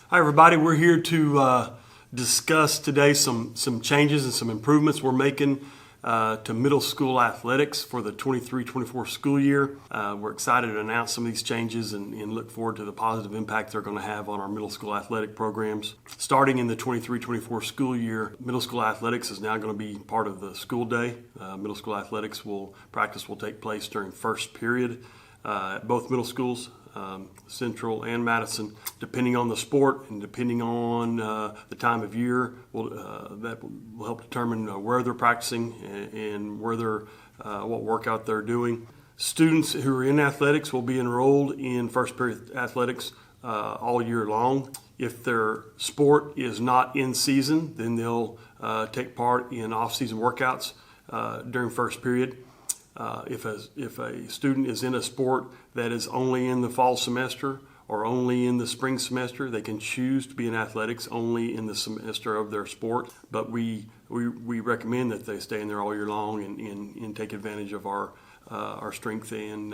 Hi, everybody. We're here to discuss today some changes and some improvements we're making to middle school athletics for the 23-24 school year. We're excited to announce some of these changes and look forward to the positive impact they're going to have on our middle school athletic programs. Starting in the 23-24 school year, middle school athletics is now going to be part of the school day. Middle school athletics practice will take place during first period at both middle schools. Central and Madison, depending on the sport and depending on the time of year, that will help determine where they're practicing and what workout they're doing. Students who are in athletics will be enrolled in first period athletics all year long. If their sport is not in season, then they'll take part in off-season workouts during first period. If a student is in a sport that is only in the fall semester or only in the spring semester, they can choose to be in athletics only in the semester of their sport. But we recommend that they stay in there all year long and take advantage of our strength and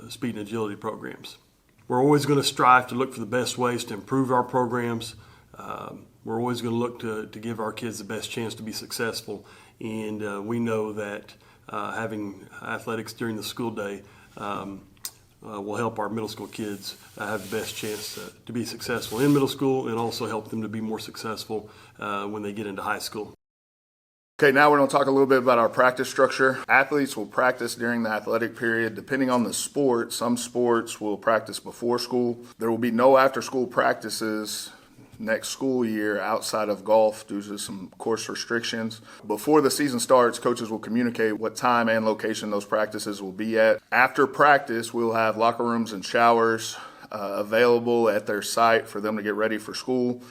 speed and agility programs. We're always going to strive to look for the best ways to improve our programs. We're always going to look to give our kids the best chance to be successful, and we know that having athletics during the school day will help our middle school kids have the best chance to be successful in middle school and also help them to be more successful when they get into high school. Okay, now we're going to talk a little bit about our practice structure. Athletes will practice during the athletic period. Depending on the sport, some sports will practice before school. There will be no after-school practices next school year outside of golf due to some course restrictions. Before the season starts, coaches will communicate what time and location those practices will be at. After practice, we'll have locker rooms and showers available at their site for them to get ready for school.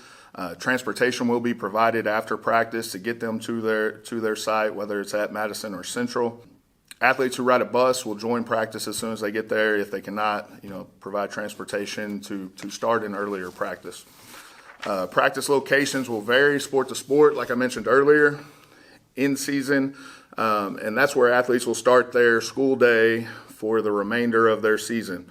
Transportation will be provided after practice to get them to their site, whether it's at Madison or Central. Athletes who ride a bus will join practice as soon as they get there if they cannot, provide transportation to start an earlier practice. Practice locations will vary sport to sport, like I mentioned earlier, in season, and that's where athletes will start their school day for the remainder of their season.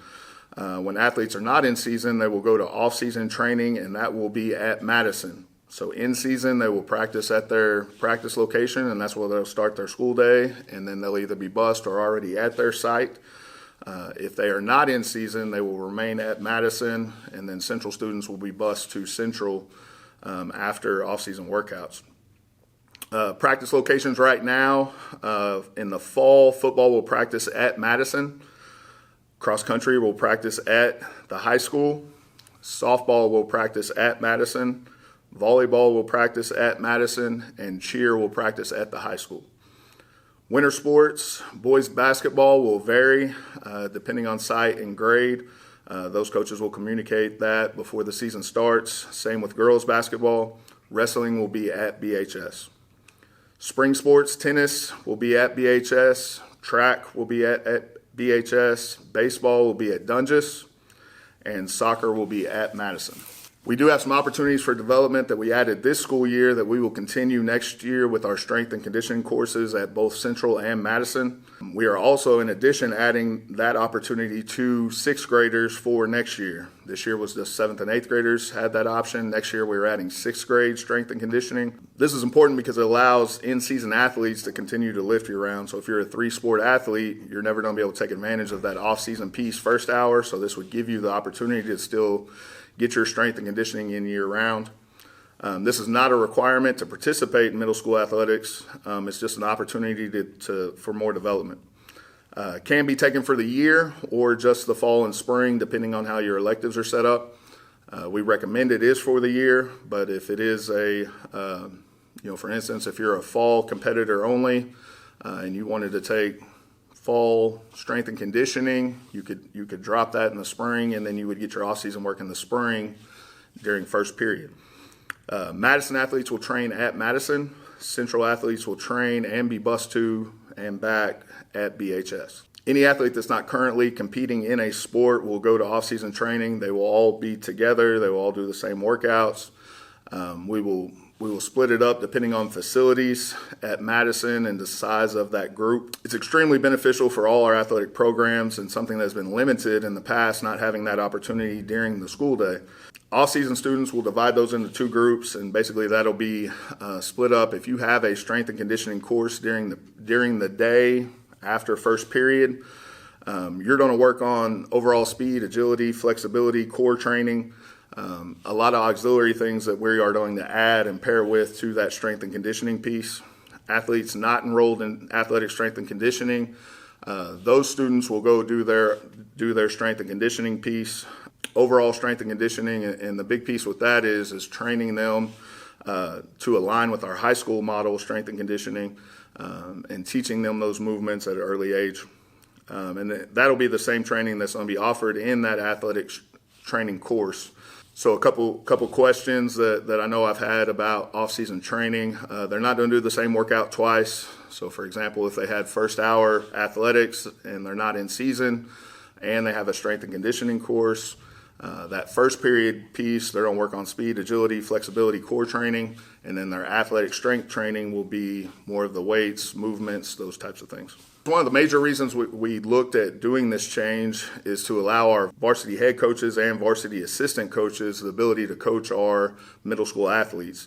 When athletes are not in season, they will go to off-season training, and that will be at Madison. So in season, they will practice at their practice location, and that's where they'll start their school day, and then they'll either be bused or already at their site. If they are not in season, they will remain at Madison, and then Central students will be bused to Central after off-season workouts. Practice locations right now, in the fall, football will practice at Madison. Cross country will practice at the high school. Softball will practice at Madison. Volleyball will practice at Madison, and cheer will practice at the high school. Winter sports, boys basketball will vary depending on site and grade. Those coaches will communicate that before the season starts. Same with girls basketball. Wrestling will be at BHS. Spring sports, tennis will be at BHS. Track will be at BHS. Baseball will be at Dungeness. And soccer will be at Madison. We do have some opportunities for development that we added this school year that we will continue next year with our strength and conditioning courses at both Central and Madison. We are also, in addition, adding that opportunity to sixth graders for next year. This year was just 7th and 8th graders had that option. Next year we're adding 6th grade strength and conditioning. This is important because it allows in-season athletes to continue to lift year-round. So if you're a 3-sport athlete, you're never going to be able to take advantage of that off-season piece first hour. So this would give you the opportunity to still get your strength and conditioning in year-round. This is not a requirement to participate in middle school athletics. It's just an opportunity for more development. Can be taken for the year or just the fall and spring, depending on how your electives are set up. We recommend it is for the year, but if it is for instance, if you're a fall competitor only and you wanted to take fall strength and conditioning, you could drop that in the spring, and then you would get your off-season work in the spring during first period. Madison athletes will train at Madison. Central athletes will train and be bused to and back at BHS. Any athlete that's not currently competing in a sport will go to off-season training. They will all be together. They will all do the same workouts. We will split it up depending on facilities at Madison and the size of that group. It's extremely beneficial for all our athletic programs and something that's been limited in the past, not having that opportunity during the school day. All-season students, we'll divide those into two groups, and basically that'll be split up. If you have a strength and conditioning course during the day after first period, you're going to work on overall speed, agility, flexibility, core training, a lot of auxiliary things that we are going to add and pair with to that strength and conditioning piece. Athletes not enrolled in athletic strength and conditioning, those students will go do their strength and conditioning piece, overall strength and conditioning, and the big piece with that is training them to align with our high school model strength and conditioning, and teaching them those movements at an early age. And that'll be the same training that's going to be offered in that athletic training course. So a couple questions that I know I've had about off-season training. They're not going to do the same workout twice. So for example, if they had first hour athletics and they're not in season and they have a strength and conditioning course, that first period piece, they're going to work on speed, agility, flexibility, core training, and then their athletic strength training will be more of the weights, movements, those types of things. One of the major reasons we looked at doing this change is to allow our varsity head coaches and varsity assistant coaches the ability to coach our middle school athletes.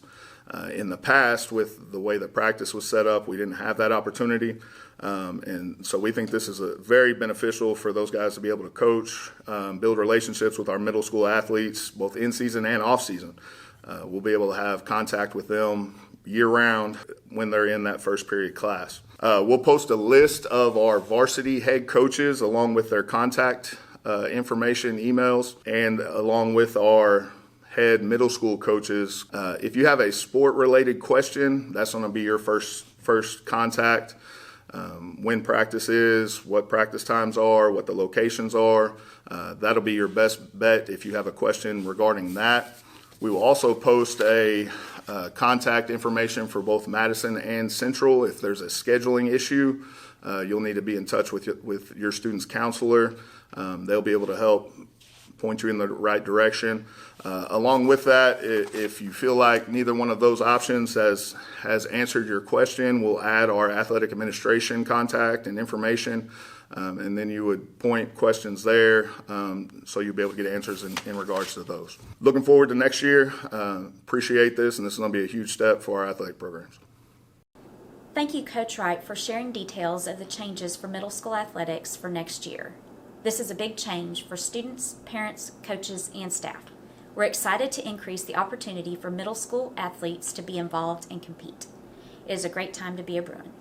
In the past, with the way the practice was set up, we didn't have that opportunity. And so we think this is very beneficial for those guys to be able to coach, build relationships with our middle school athletes, both in season and off season. We'll be able to have contact with them year round when they're in that first period class. We'll post a list of our varsity head coaches along with their contact information, emails, and along with our head middle school coaches. If you have a sport-related question, that's going to be your first contact. When practice is, what practice times are, what the locations are. That'll be your best bet if you have a question regarding that. We will also post a contact information for both Madison and Central. If there's a scheduling issue, you'll need to be in touch with your student's counselor. They'll be able to help point you in the right direction. Along with that, if you feel like neither one of those options has answered your question, we'll add our athletic administration contact and information, and then you would point questions there, so you'll be able to get answers in regards to those. Looking forward to next year. Appreciate this, and this is going to be a huge step for our athletic programs. Thank you, Coach Wright, for sharing details of the changes for middle school athletics for next year. This is a big change for students, parents, coaches, and staff. We're excited to increase the opportunity for middle school athletes to be involved and compete. It is a great time to be a Bruin.